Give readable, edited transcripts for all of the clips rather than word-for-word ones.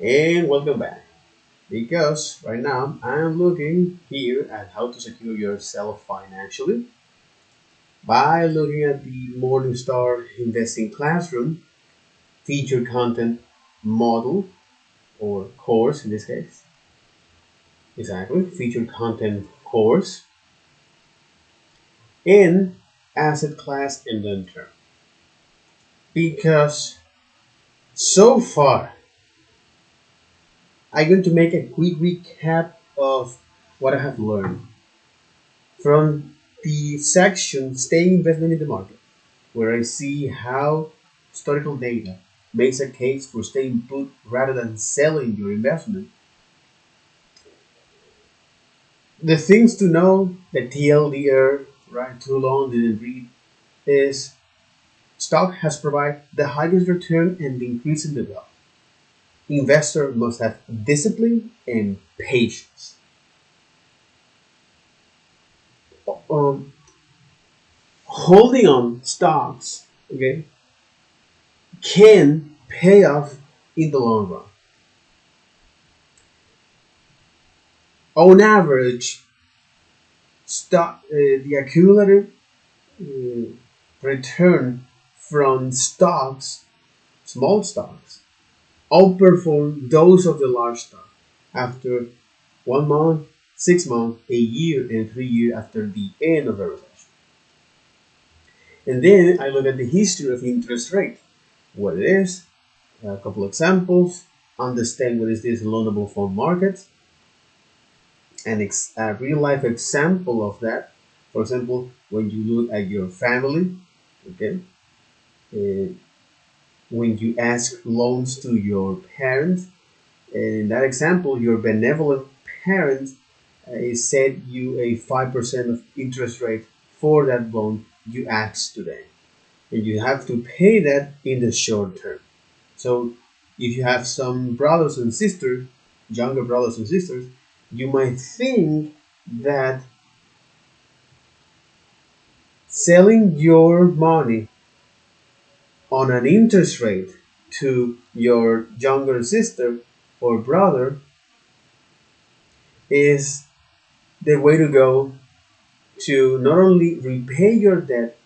And welcome back. Because right now I'm looking here at how to secure yourself financially by looking at the Morningstar Investing Classroom feature content model or course in this case. Exactly, feature content course in asset class and long term. Because so far I'm going to make a quick recap of what I have learned from the section Staying Investment in the Market, where I see how historical data makes a case for staying put rather than selling your investment. The things to know, the TLDR, right, too long didn't read, is stock has provided the highest return and the increase in the wealth. Investor must have discipline and patience. Um, Holding on stocks, okay, can pay off in the long run. On average, the accumulated uh, return from stocks, small stocks, outperform those of the large stock after 1 month, 6 months, a year, and 3 years after the end of a recession. And then I look at the history of interest rate, what it is, a couple examples, understand what is this loanable fund market, a real life example of that. For example, when you look at your family, okay, uh, when you ask loans to your parents, and in that example, your benevolent parent set you a 5% of interest rate for that loan you asked today, and you have to pay that in the short term. So, if you have some brothers and sisters, younger brothers and sisters, you might think that selling your money on an interest rate to your younger sister or brother is the way to go to not only repay your debt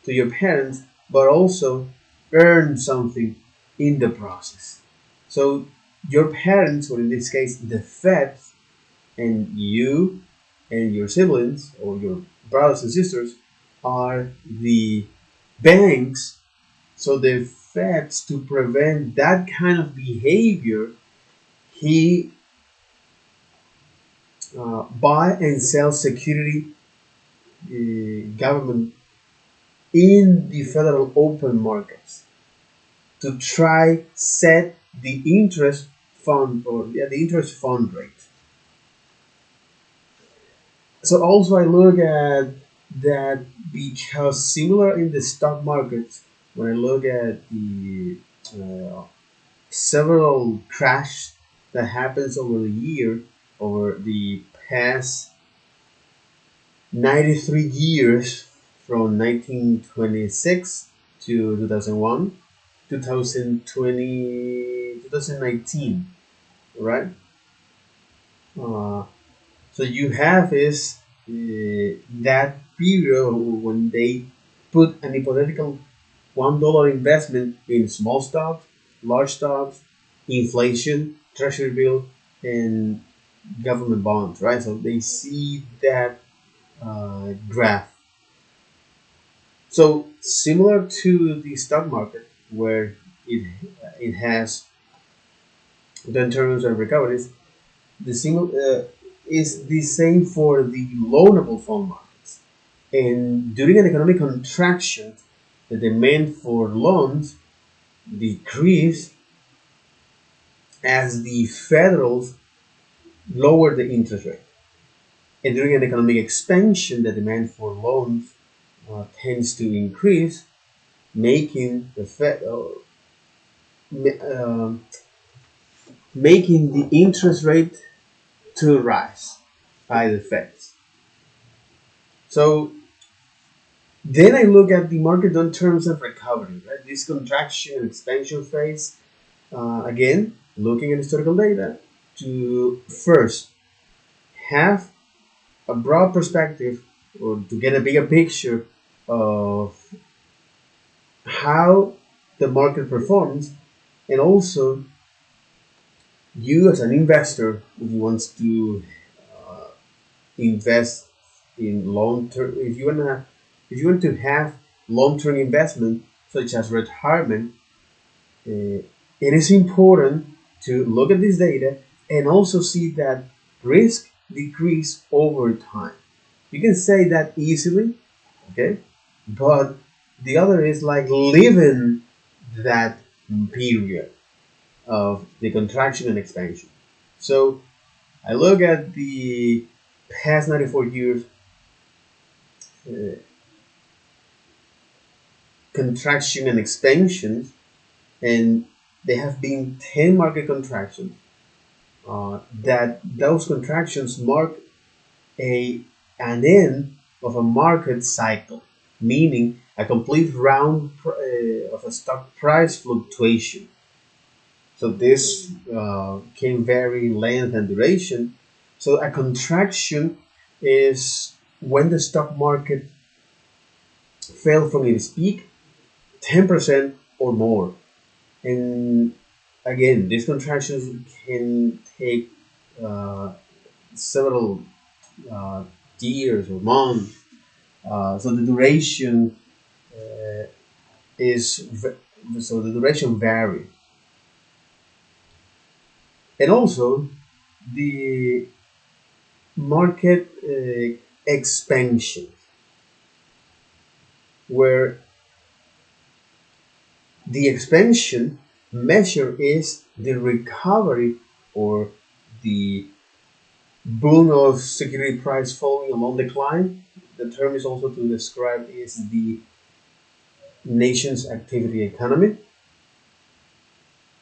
to your parents but also earn something in the process. So your parents, or in this case the Fed, and you and your siblings or your brothers and sisters are the banks. So the Feds, to prevent that kind of behavior, he buy and sell security government in the federal open markets to try set the interest fund, or yeah, the interest fund rate. So also I look at that because similar in the stock markets, when I look at the uh, several crash that happens over the year, over the past 93 years, from 1926 to 2001, 2020, 2019, right? Uh, so you have is that period when they put an hypothetical $1 investment in small stocks, large stocks, inflation, treasury bill, and government bonds, right? So they see that graph. So similar to the stock market, where it has downturns and recoveries, the single is the same for the loanable fund markets. And during an economic contraction, the demand for loans decrease as the federals lower the interest rate. And during an economic expansion, the demand for loans tends to increase, making the uh, making the interest rate to rise by the Fed. So then I look at the market on terms of recovery, right? This contraction and expansion phase, again, looking at historical data to first have a broad perspective or to get a bigger picture of how the market performs, and also you as an investor who wants to invest in long term, if you want to have long term investment such as retirement, it is important to look at this data and also see that risk decrease over time. You can say that easily, okay, but the other is like living that period of the contraction and expansion. So I look at the past 94 years uh, contraction and expansion, and there have been 10 market contractions. That those contractions mark a an end of a market cycle, meaning a complete round of a stock price fluctuation. So this can vary in length and duration. So a contraction is when the stock market fell from its peak 10% or more. And again, these contractions can take uh, several uh, years or months. So the duration uh, is so the duration varies, and also the market expansion, where the expansion measure is the recovery or the boom of security price falling along the decline. The term is also to describe is the nation's activity economy,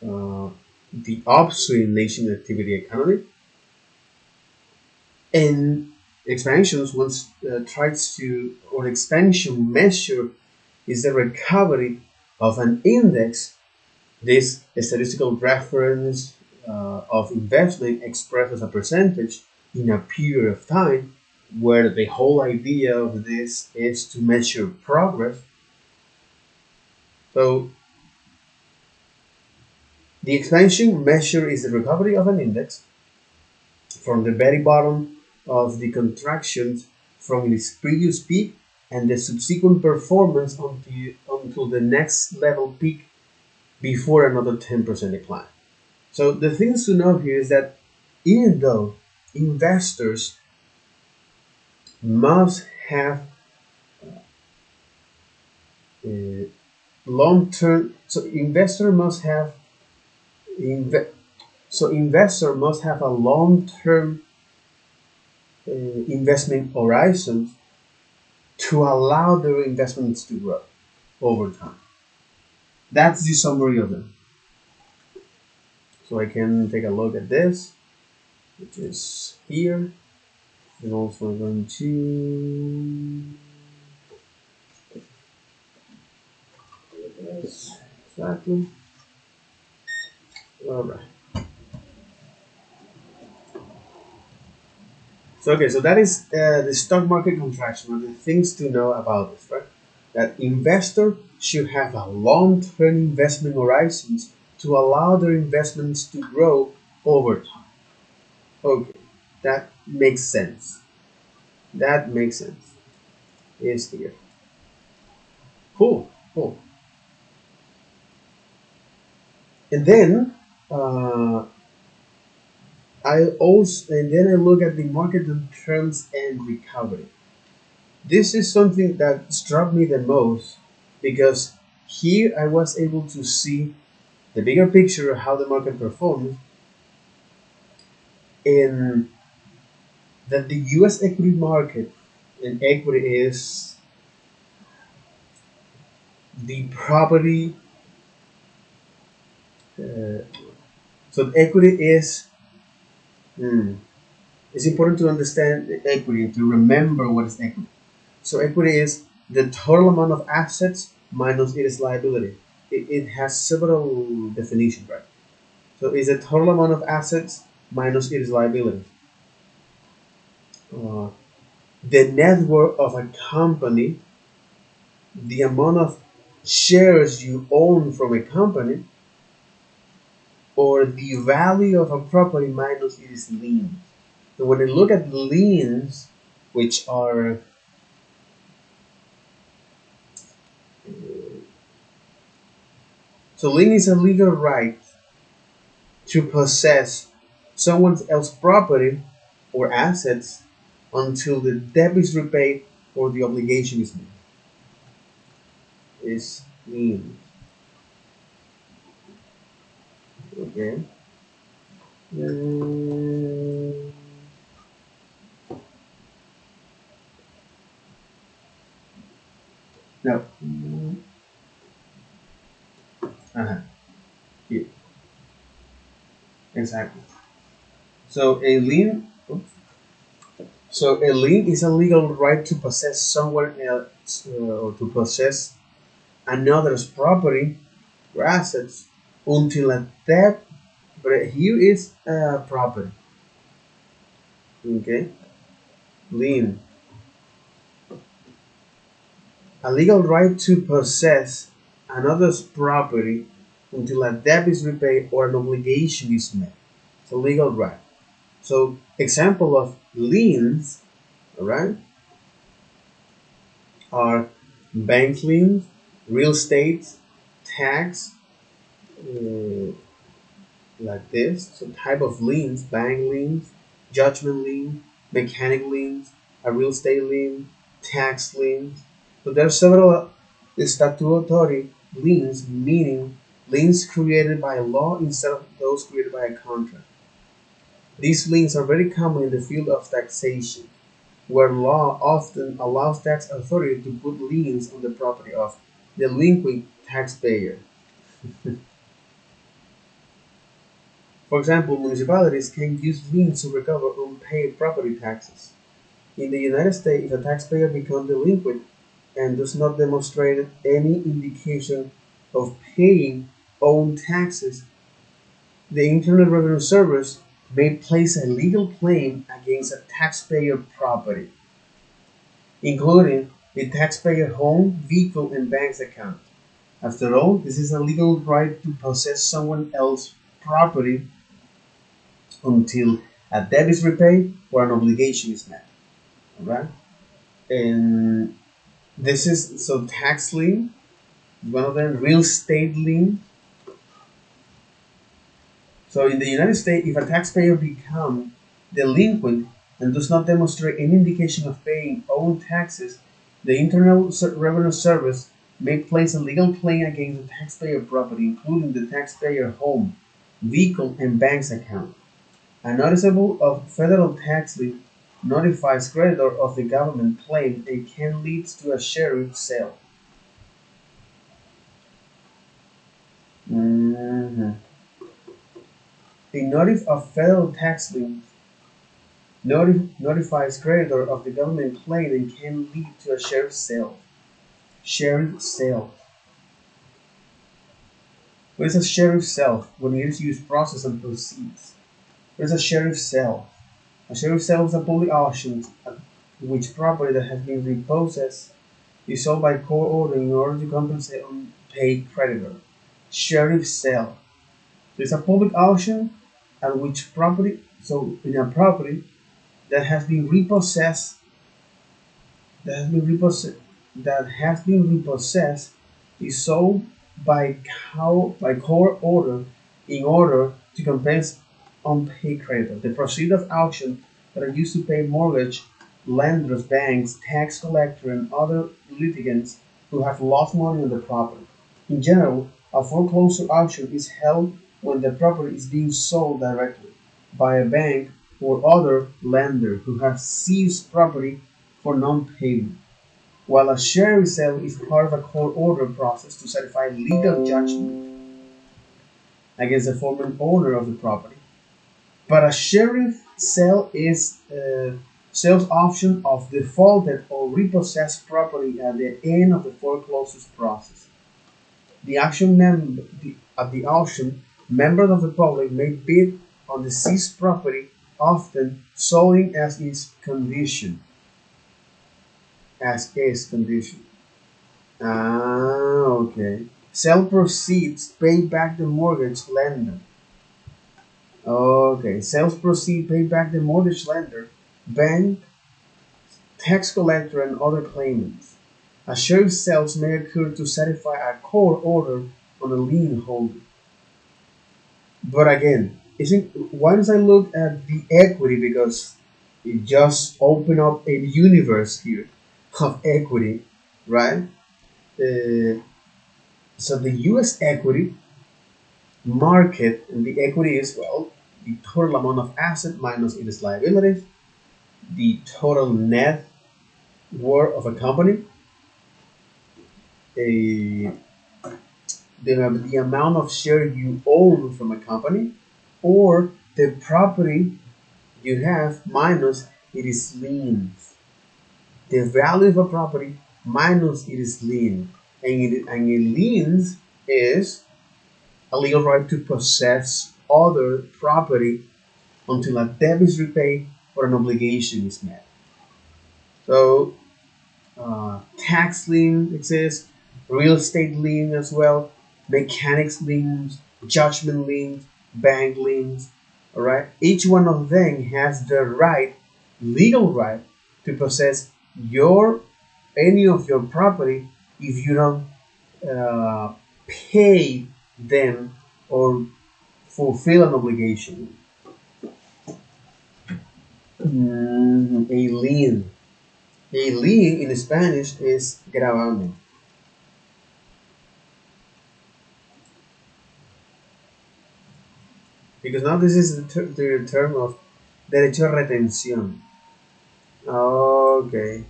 uh, the upstream nation activity economy, and expansions once tries to or expansion measure is the recovery of an index. This statistical reference of investment expressed as a percentage in a period of time, where the whole idea of this is to measure progress. So the expansion measure is the recovery of an index from the very bottom of the contractions from its previous peak and the subsequent performance until the next level peak before another 10% decline. So the things to know here is that even though investors must have uh, long-term, so inve- investor must have a long-term investment horizon to allow their investments to grow over time. That's the summary of them. So I can take a look at this, which is here, and also I'm going to yes, exactly. All right. So okay, so that is the stock market contraction, and the things to know about this, right? That investor should have a long-term investment horizons to allow their investments to grow over time. Okay, that makes sense. That makes sense. Is here. Cool, cool. And then uh, I look at the market terms and recovery. This is something that struck me the most because here I was able to see the bigger picture of how the market performs, and that the US equity market and equity is the property. Uh, so equity is, it's important to understand the equity and to remember what is equity. So equity is the total amount of assets minus its liability. It has several definitions, right? So it's the total amount of assets minus its liability. Uh, the net worth of a company, the amount of shares you own from a company, or the value of a property minus its lien. So when you look at liens, which are so lien is a legal right to possess someone else's property or assets until the debt is repaid or the obligation is met. Is lien. Okay. Mm, no. Uh-huh. Yeah, exactly. So a lien. So a lien is a legal right to possess someone else or to possess another's property or assets until a debt. But here is property. Okay. Lien. A legal right to possess another's property until a debt is repaid or an obligation is met. It's a legal right. So example of liens, all right, are bank liens, real estate, tax, uh, like this. So type of liens: bank liens, judgment lien, mechanic liens, a real estate lien, tax liens. So there are several statutory liens, meaning liens created by law instead of those created by a contract. These liens are very common in the field of taxation, where law often allows tax authority to put liens on the property of the delinquent taxpayer. For example, municipalities can use liens to recover unpaid property taxes. In the United States, if a taxpayer becomes delinquent and does not demonstrate any indication of paying own taxes, the Internal Revenue Service may place a legal claim against a taxpayer property, including the taxpayer home, vehicle, and bank account. After all, this is a legal right to possess someone else's property until a debt is repaid or an obligation is met. Alright? And this is so tax lien, one of them, real estate lien. So in the United States, if a taxpayer becomes delinquent and does not demonstrate any indication of paying own taxes, the Internal Revenue Service may place a legal claim against the taxpayer property, including the taxpayer home, vehicle, and bank's account. A noticeable of federal tax lien notifies creditor of the government claim and can lead to a sheriff sale. Mhm. A notice of federal tax lien notifies creditor of the government claim and can lead to a sheriff sale. Sheriff sale. What is a sheriff sale? When it is used, process, and proceeds. What is a sheriff sale? A sheriff sale is a public auction at which property that has been repossessed is sold by court order in order to compensate unpaid creditor. Sheriff sale. So it's a public auction at which property, so in a property that has been repossessed, that has been repossessed, that has been repossessed is sold by court order in order to compensate unpaid creditor. The proceeds of auction that are used to pay mortgage lenders, banks, tax collector, and other litigants who have lost money on the property. In general, a foreclosure auction is held when the property is being sold directly by a bank or other lender who have seized property for non-payment, while a sheriff sale is part of a court order process to satisfy legal judgment against the former owner of the property. But a sheriff sale is a sales option of defaulted or repossessed property at the end of the foreclosure process. The auction member at the auction, members of the public may bid on the seized property, often solely as is condition. Okay. Sell proceeds, pay back the mortgage lender. Okay, sales proceed, pay back the mortgage lender, bank, tax collector, and other claimants. A sheriff sales may occur to satisfy a court order on a lien holder. But again, isn't once I look at the equity, because it just opened up a universe here of equity, right? Uh, so the U.S. equity market, and the equity is, well, the total amount of asset minus its liabilities, the total net worth of a company, a, the amount of share you own from a company, or the property you have minus its liens. The value of a property minus its lien. And a liens is a legal right to possess other property until a debt is repaid or an obligation is met. So tax lien exists, real estate lien as well, mechanics liens, judgment liens, bank liens. All right, each one of them has the right, legal right, to possess your any of your property if you don't uh, pay them or fulfill an obligation. A lien. A lien in Spanish is gravamen. Because now this is the term of derecho a retención. Okay.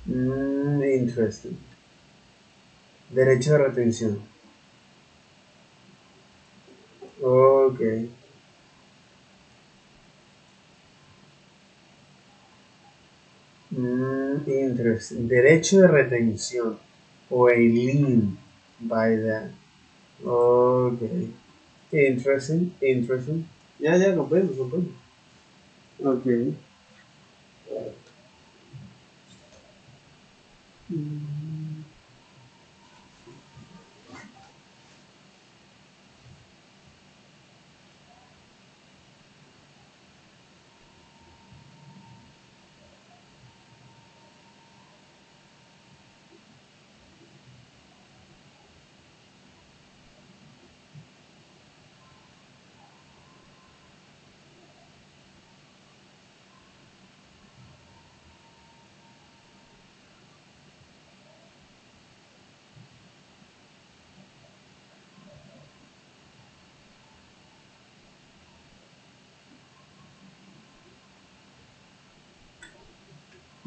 Interesting. Derecho a retención. Okay. Interesting. Derecho de retención. O a lien by that. Okay. Interesting. Interesting. Ya, comprendo, comprendo. Okay.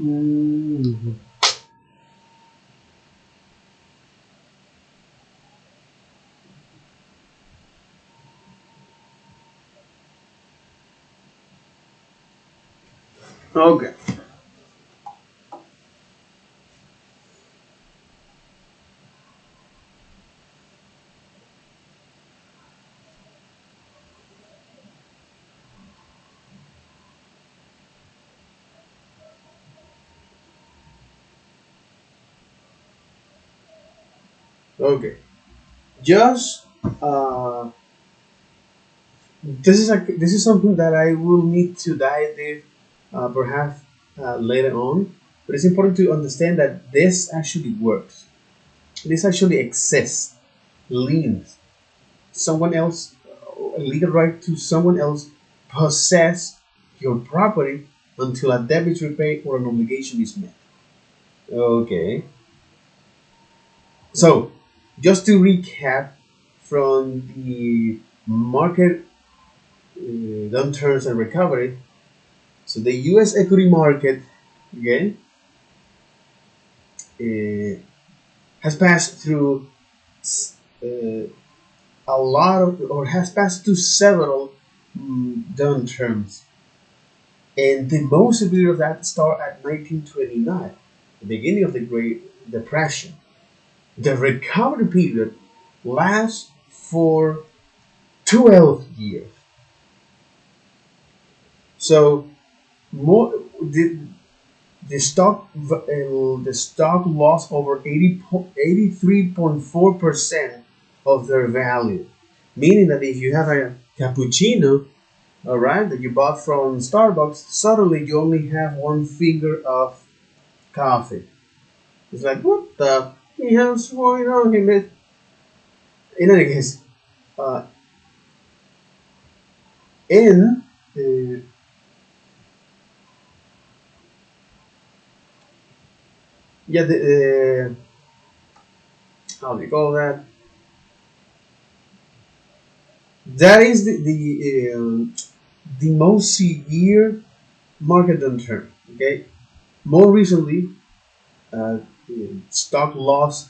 Mm, mm. Okay. Okay. Just this is something that I will need to dive in, perhaps later on. But it's important to understand that this actually works. This actually exists. Liens. Someone else, a legal right to someone else possess your property until a debt is repaid or an obligation is met. Okay. So, just to recap from the market downturns and recovery. So the U.S. equity market, again, uh, has passed through uh, a lot of, or has passed through several downturns, and the most severe of that started at 1929, the beginning of the Great Depression. The recovery period lasts for 12 years. So more the stock lost over 83.4% of their value, meaning that if you have a cappuccino, all right, that you bought from Starbucks, suddenly you only have one finger of coffee. It's like, what the hell's going on here? In any case, uh, in uh, yeah, how do you call that? That is the most severe market downturn. Okay, more recently, the stock lost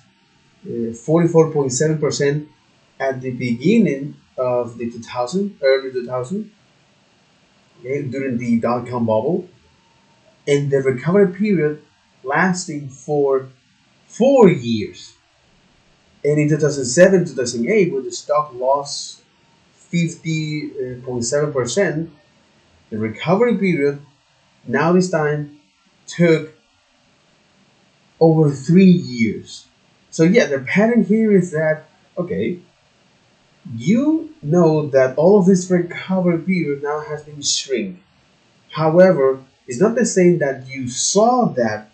44.7% at the beginning of the 2000, early 2000, okay, during the dot-com bubble, and the recovery period lasting for 4 years. And in 2007, 2008, when the stock lost 50.7%, the recovery period now this time took over 3 years. So yeah, the pattern here is that, okay, you know that all of this recovery period now has been shrink. However, it's not the same that you saw that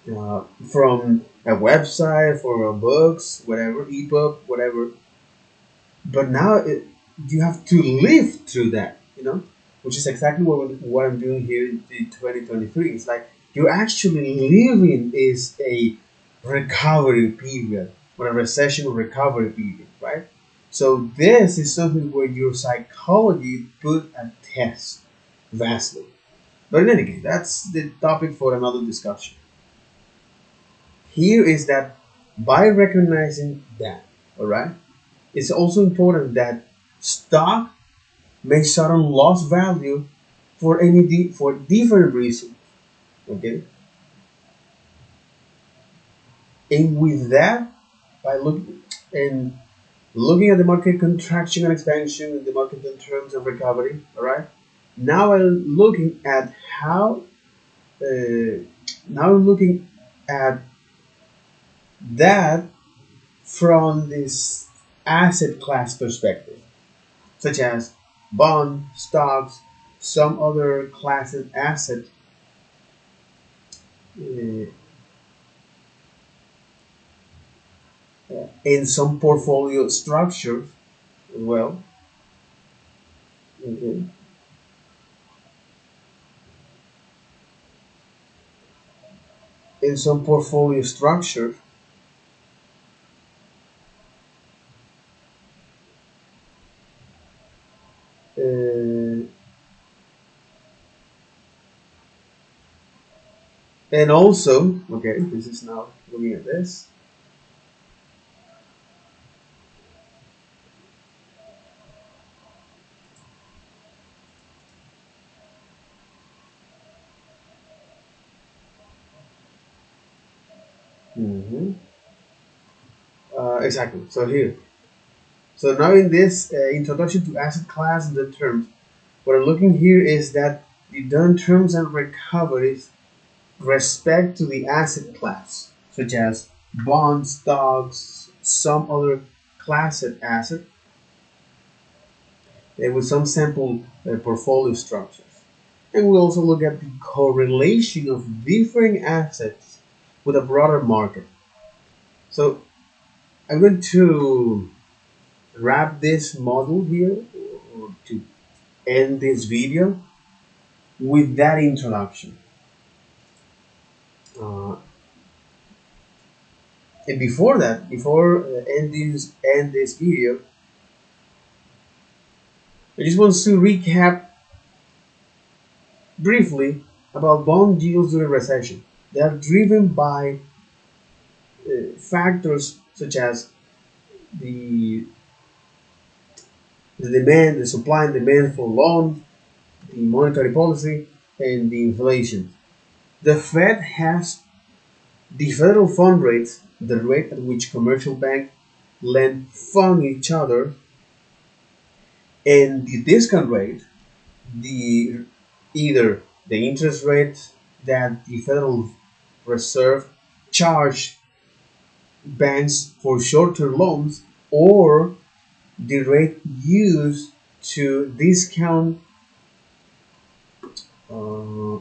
from a website, from books, whatever, ebook, whatever. But now you have to live through that, which is exactly what I'm doing here in 2023. It's like you're actually living is a recovery period or a recession recovery period, right? So this is something where your psychology put a test vastly. But in any case, that's the topic for another discussion. Here is that by recognizing that, all right, it's also important that stock may suddenly lose value for for different reasons. Okay, and with that, by looking at the market contraction and expansion, the market in terms of recovery. All right, now I'm looking at how. Now I'm looking at that from this asset class perspective, such as bond, stocks, some other classes assets, uh, in some portfolio structures as well. Okay. In some portfolio structures, uh, and also, okay, this is now looking at this. hmm exactly. So here, so now in this introduction to asset class and the terms, what I'm looking here is that the done terms and recoveries respect to the asset class, such as bonds, stocks, some other class of asset, and with some sample portfolio structures. And we'll also look at the correlation of different assets with a broader market. So I'm going to wrap this model here, or to end this video with that introduction. Uh, and before that, before end this video, I just want to recap briefly about bond yields during recession. They are driven by factors such as the the supply and demand for loans, the monetary policy, and the inflation. The Fed has the federal fund rates, the rate at which commercial banks lend fund each other, and the discount rate, the either the interest rate that the Federal Reserve charge banks for short-term loans, or the rate used to discount uh,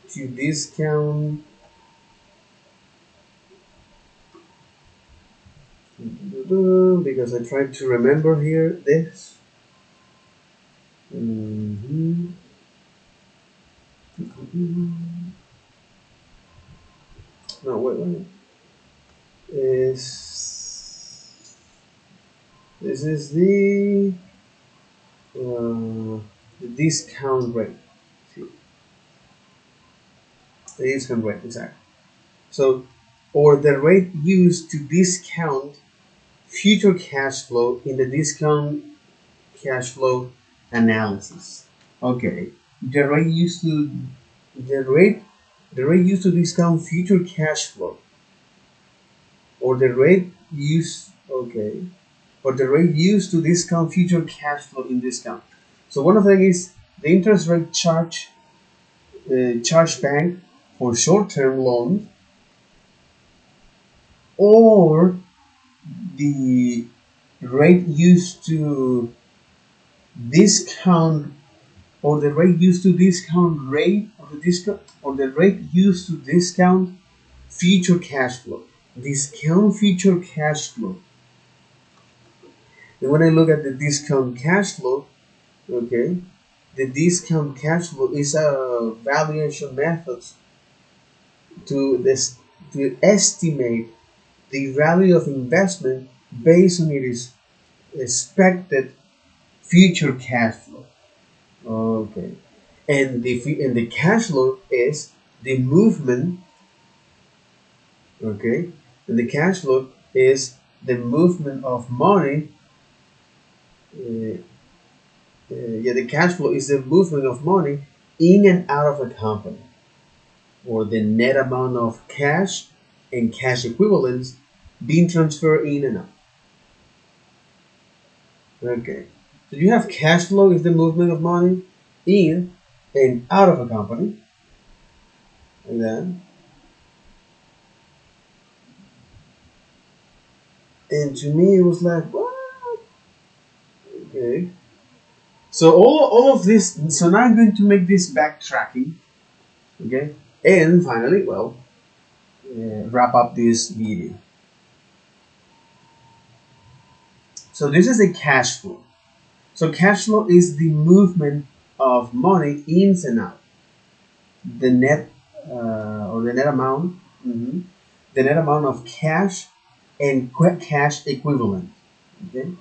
to discount because I tried to remember here this. Mhm. No, wait. Is this is the discount rate? See, the discount rate, exactly. So, or the rate used to discount future cash flow in the discount cash flow analysis. Okay, the rate used to the rate the rate used to discount future cash flow, or the rate used okay, or the rate used to discount future cash flow in discount. So one of them is the interest rate charge bank for short-term loans, or the rate used to discount or the rate used to discount rate or the discount or the rate used to discount future cash flow. Discount future cash flow. And when I look at the discount cash flow, okay, the discount cash flow is a valuation method to this to estimate the value of investment based on its expected future cash flow. Okay, and the cash flow is the movement. Okay, and the cash flow is the movement of money. Uh, yeah, the cash flow is the movement of money in and out of a company, or the net amount of cash and cash equivalents being transferred in and out. Okay, so you have cash flow is the movement of money in and out of a company, and then and to me it was like what? Okay, so all of this. So now I'm going to make this backtracking. Okay, and finally, well, wrap up this video. So this is the cash flow. So cash flow is the movement of money in and out. The net or the net amount, the net amount of cash and cash equivalent. Okay.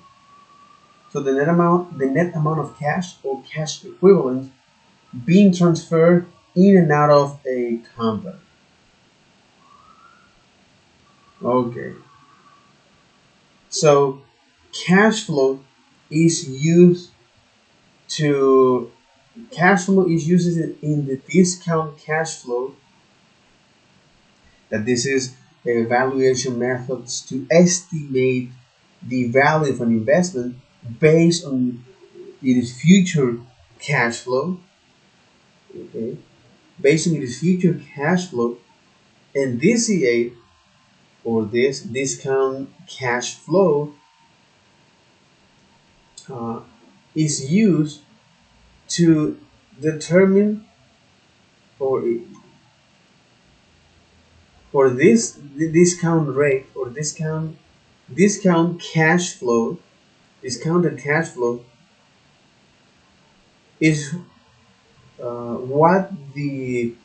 So the net amount of cash or cash equivalent being transferred in and out of a company. Okay. So cash flow is used to cash flow is used in the discount cash flow, that this is evaluation methods to estimate the value of an investment based on its future cash flow. Okay, based on its future cash flow, and DCA, or this discount cash flow, uh, is used to determine or this the discount rate or discount cash flow. Discounted cash flow is what the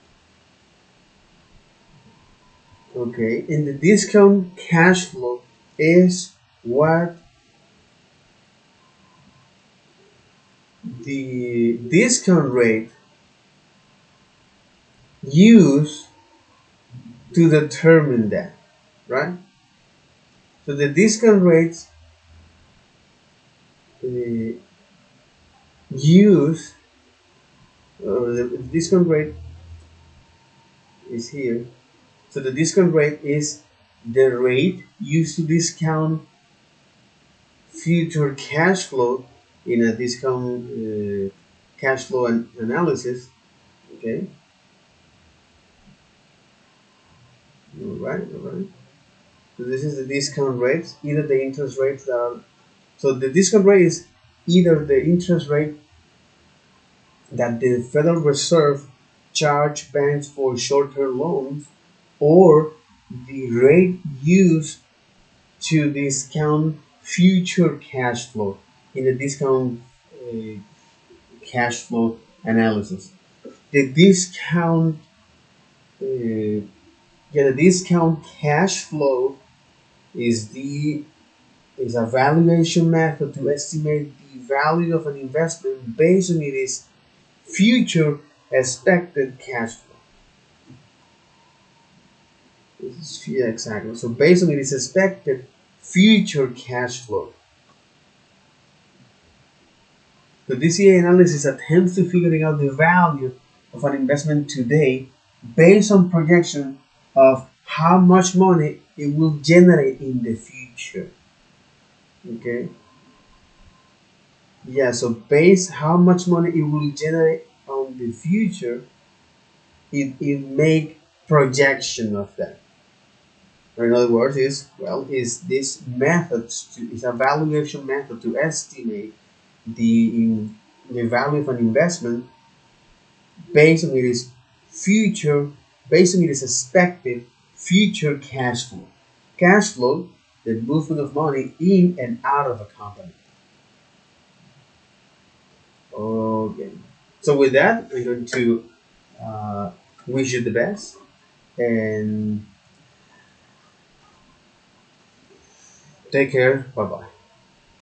okay in the discount cash flow is what the discount rate used to determine that, right? So the discount rates uh, used the discount rate is here. So the discount rate is the rate used to discount future cash flow in a discount cash flow analysis. Okay, all right. So this is the discount rates, either the interest rates that are. So the discount rate is either the interest rate that the Federal Reserve charge banks for short-term loans, or the rate used to discount future cash flow in the discount uh, cash flow analysis. The discount, the discount cash flow is the is a valuation method to estimate the value of an investment based on its future expected cash flow. Yeah, exactly. So based on its expected future cash flow. The DCA analysis attempts to figuring out the value of an investment today based on projection of how much money it will generate in the future. Okay. Yeah, so based how much money it will generate on the future, it make projection of that. Or in other words, is this method is a valuation method to estimate the the value of an investment based on its future, based on its expected future cash flow. Cash flow, the movement of money in and out of a company. Okay. So with that, I'm going to uh, wish you the best and take care. Bye bye.